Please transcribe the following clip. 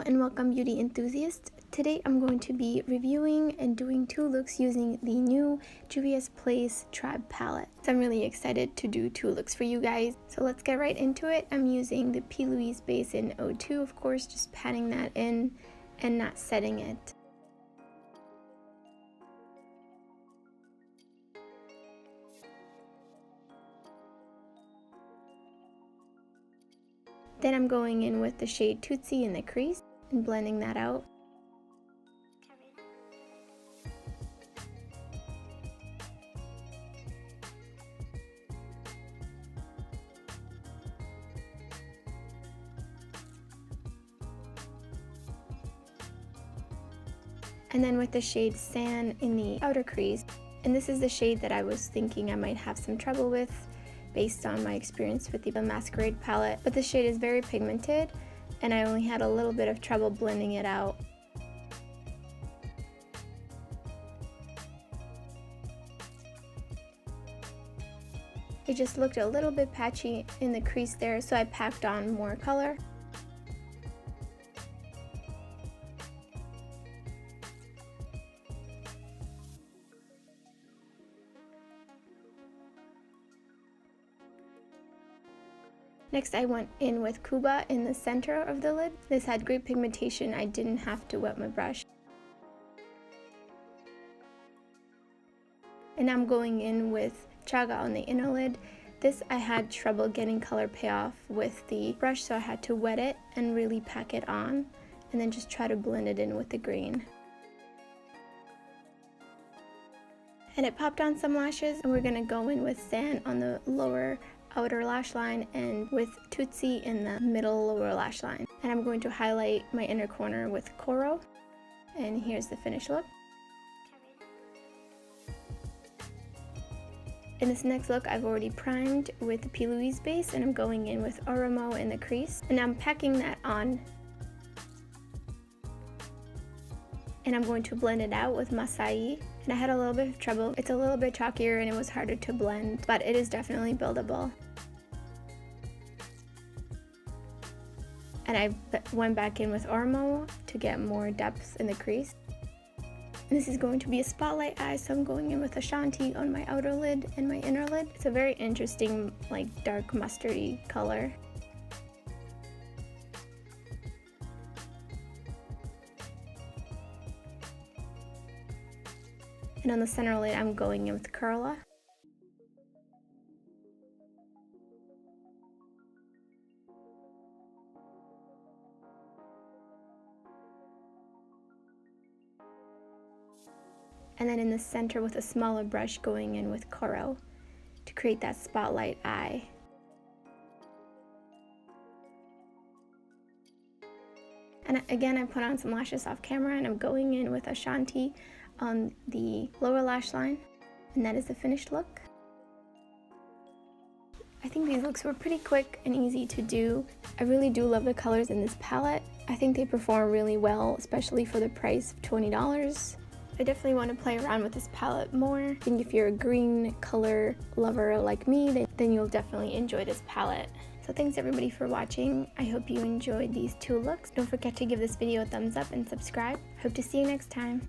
and welcome beauty enthusiasts. Today I'm going to be reviewing and doing two looks using the new Juvia's Place Tribe palette. So I'm really excited to do two looks for you guys. So let's get right into it. I'm using the P. Louise base in 02, of course, just patting that in and not setting it. Then I'm going in with the shade Tutsi in the crease and blending that out. And then with the shade Sand in the outer crease. And this is the shade that I was thinking I might have some trouble with based on my experience with the Masquerade palette. But the shade is very pigmented and I only had a little bit of trouble blending it out. It just looked a little bit patchy in the crease there, so I packed on more color. Next I went in with Kuba in the center of the lid. This had great pigmentation, I didn't have to wet my brush. And I'm going in with Chaga on the inner lid. This I had trouble getting color payoff with the brush, so I had to wet it and really pack it on and then just try to blend it in with the green. And it popped on some lashes, and we're gonna go in with Sand on the lower outer lash line and with Tutsi in the middle lower lash line. And I'm going to highlight my inner corner with Oromo. And here's the finished look. In this next look, I've already primed with the P. Louise base, and I'm going in with Oromo in the crease. And I'm packing that on. And I'm going to blend it out with Maasai. And I had a little bit of trouble. It's a little bit chalkier and it was harder to blend, but it is definitely buildable. And I went back in with Oromo to get more depth in the crease. And this is going to be a spotlight eye, so I'm going in with Ashanti on my outer lid and my inner lid. It's a very interesting, like, dark mustardy color. And on the center lid, I'm going in with Curla. And then in the center with a smaller brush, going in with Oromo to create that spotlight eye. And again, I put on some lashes off camera, and I'm going in with Ashanti on the lower lash line, and that is the finished look. I think these looks were pretty quick and easy to do. I really do love the colors in this palette. I think they perform really well, especially for the price of $20. I definitely want to play around with this palette more. I think if you're a green color lover like me, then you'll definitely enjoy this palette. So thanks everybody for watching. I hope you enjoyed these two looks. Don't forget to give this video a thumbs up and subscribe. Hope to see you next time.